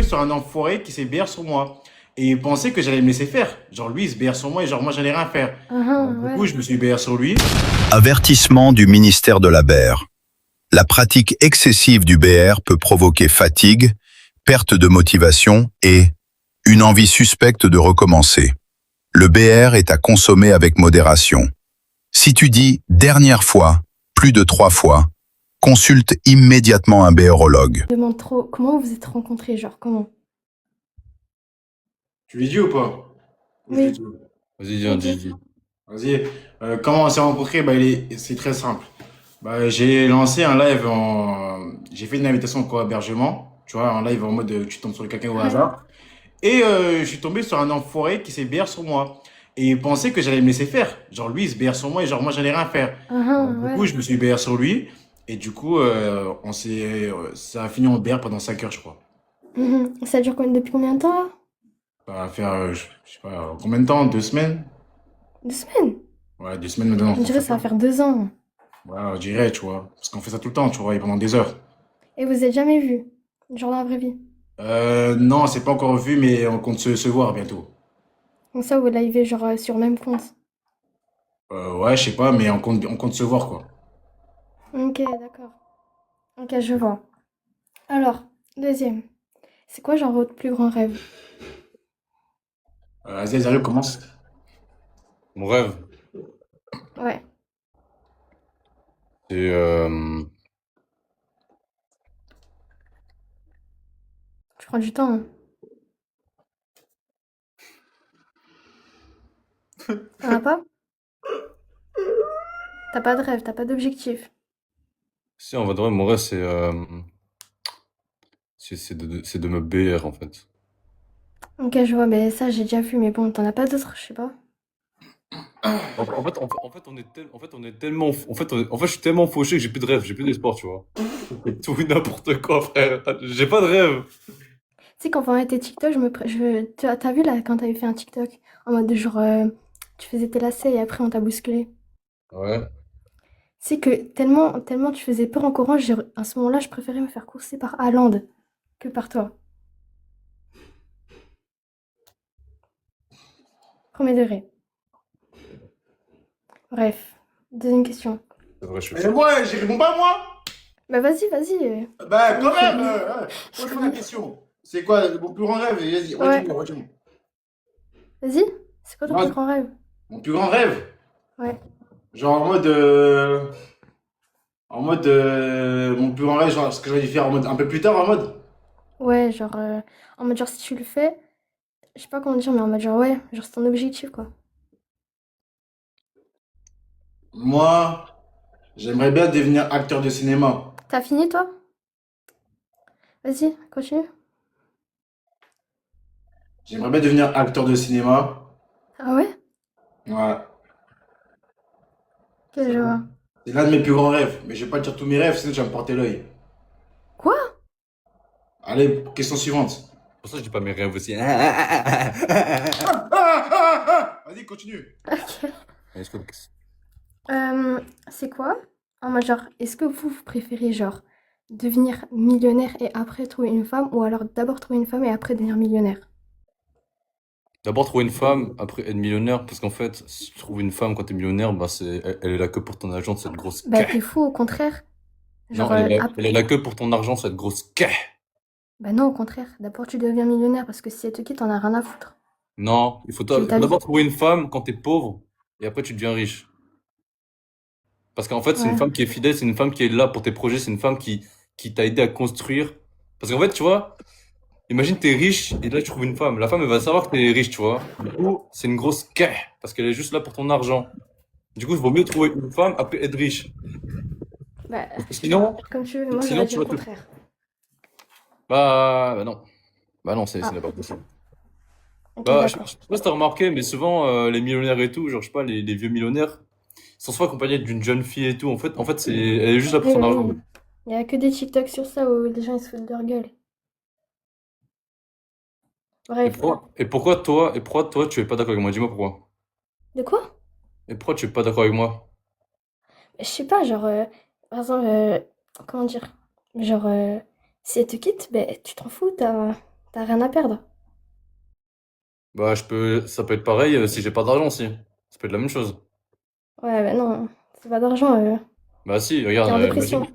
tombé sur un enfoiré qui s'est BR sur moi. Et il pensait que j'allais me laisser faire. Genre, lui, il se BR sur moi et genre, moi, j'allais rien faire. Donc, du coup, Ouais. je me suis BR sur lui. Avertissement du ministère de la BR. La pratique excessive du BR peut provoquer fatigue, perte de motivation et une envie suspecte de recommencer. Le BR est à consommer avec modération. Si tu dis dernière fois, plus de 3 fois, consulte immédiatement un BRologue. Je demande trop. Comment vous vous êtes rencontrés? Genre, comment? Tu lui dis ou pas? Ou je lui Oui, dis? Vas-y, dis, oui, dis, dis. dis. Vas-y. Comment on s'est rencontrés? Bah, c'est très simple. Bah, j'ai lancé un live j'ai fait une invitation au hébergement. Tu vois, un live en mode tu tombes sur quelqu'un au Ouais. hasard. Et je suis tombé sur un enfoiré qui s'est BR sur moi. Et il pensait que j'allais me laisser faire. Genre, lui, il se BR sur moi et genre, moi, j'allais rien faire. Donc, du coup, Ouais. je me suis BR sur lui. Et du coup, ça a fini en BR pendant 5 heures, je crois. Ça dure depuis combien de temps là? Ça va faire, je sais pas, combien de temps? 2 semaines? 2 semaines. Ouais, 2 semaines maintenant, On on dirait fait que ça ça. va faire 2 ans. Ouais, on dirait, tu vois. Parce qu'on fait ça tout le temps, tu vois, et pendant des heures. Et vous êtes jamais vus? Genre dans la vraie vie. Non, c'est pas encore vu, mais on compte se voir bientôt. Donc ça, vous l'avez genre sur le même compte. Ouais, je sais pas, mais on compte se voir, quoi. Ok, d'accord. Ok, je vois. Alors, deuxième. C'est quoi genre votre plus grand rêve? Aziz, Ariel commence. Mon rêve, Ouais. c'est Tu prends du temps, hein. T'en as pas? T'as pas de rêve, t'as pas d'objectif. si en vrai, mon rêve, c'est de me BR en fait. Ok, je vois, mais ça j'ai déjà vu, mais bon, t'en as pas d'autres, je sais pas. On est tellement, je suis tellement fauché que j'ai plus de rêve, j'ai plus d'espoir, tu vois. C'est tout et n'importe quoi, frère. J'ai pas de rêve. Tu sais, quand on faisait tes TikTok, t'as vu là, quand t'avais fait un TikTok, en mode de genre, tu faisais tes lacets et après on t'a bousculé. Ouais. C'est que tellement tu faisais peur en courant, à ce moment-là, je préférais me faire courser par Haaland que par toi. Premier degré. Bref, deuxième question. C'est vrai, je suis Et fou. moi, j'y réponds pas, moi? Bah vas-y, vas-y. Bah, Vas-y, quand même, finis. pose-moi la question. C'est quoi mon plus grand rêve? Vas-y, Ouais, redis-moi, redis-moi. vas-y. C'est quoi ton plus Moi, grand rêve? mon plus grand rêve? Ouais. Genre mon plus grand rêve, genre, ce que j'aurais dû faire en mode un peu plus tard, en mode. Ouais, genre, en mode genre si tu le fais, je sais pas comment dire, mais en mode genre ouais, genre c'est ton objectif quoi. Moi, j'aimerais bien devenir acteur de cinéma. T'as fini toi? Vas-y, continue. J'aimerais bien devenir acteur de cinéma. Ah ouais? Ouais. Ok, je vois. C'est l'un de mes plus grands rêves. Mais je vais pas te dire tous mes rêves, sinon tu vas me porter l'œil. Quoi? Allez, question suivante. Pour ça, je dis pas mes rêves aussi. Vas-y, continue. Ok. Est-ce que- C'est quoi? En mode genre, est-ce que vous préférez genre devenir millionnaire et après trouver une femme ou alors d'abord trouver une femme et après devenir millionnaire? D'abord, trouver une femme, après être millionnaire, parce qu'en fait, si tu trouves une femme quand t'es millionnaire, bah elle est là que pour ton argent, cette grosse Bah caisse. t'es fou au contraire. Genre, Non, elle est là que pour ton argent, cette grosse caisse. bah non au contraire. D'abord tu deviens millionnaire parce que si elle te quitte, t'en as rien à foutre. Non, Tu il vis faut ta vie. d'abord trouver une femme quand t'es pauvre, et après tu deviens riche. Parce qu'en fait, c'est une Ouais. femme qui est fidèle, c'est une femme qui est là pour tes projets, c'est une femme qui t'a aidé à construire. Parce qu'en fait, tu vois, imagine t'es riche, et là tu trouves une femme. La femme, elle va savoir que t'es riche, tu vois. Du coup, c'est une grosse caisse, parce qu'elle est juste là pour ton argent. Du coup, il vaut mieux trouver une femme, après être riche. Bah, Parce que je sais pas. sinon, Comme tu veux, moi j'aurais sinon dit tu le vas te... contraire. Bah non. Bah non, Ah, c'est pas possible. ok, Bah, je d'accord. sais pas si t'as remarqué, mais souvent, les millionnaires et tout, genre, je sais pas, les vieux millionnaires, ils sont souvent accompagnés d'une jeune fille et tout. En fait, elle est juste là pour Oui, son oui, argent. oui. Il y a que des TikTok sur ça où les gens ils se foutent de leur gueule. Bref. Et pourquoi toi, tu es pas d'accord avec moi? Dis-moi pourquoi. De quoi? Et pourquoi tu es pas d'accord avec moi? Je sais pas, genre, par exemple, comment dire? Genre, si elle te quitte, ben tu t'en fous, T'as rien à perdre. Bah, ça peut être pareil si j'ai pas d'argent aussi. Ça peut être la même chose. Ouais, bah non, c'est pas d'argent, Bah si, t'es regarde, en imagine. dépression.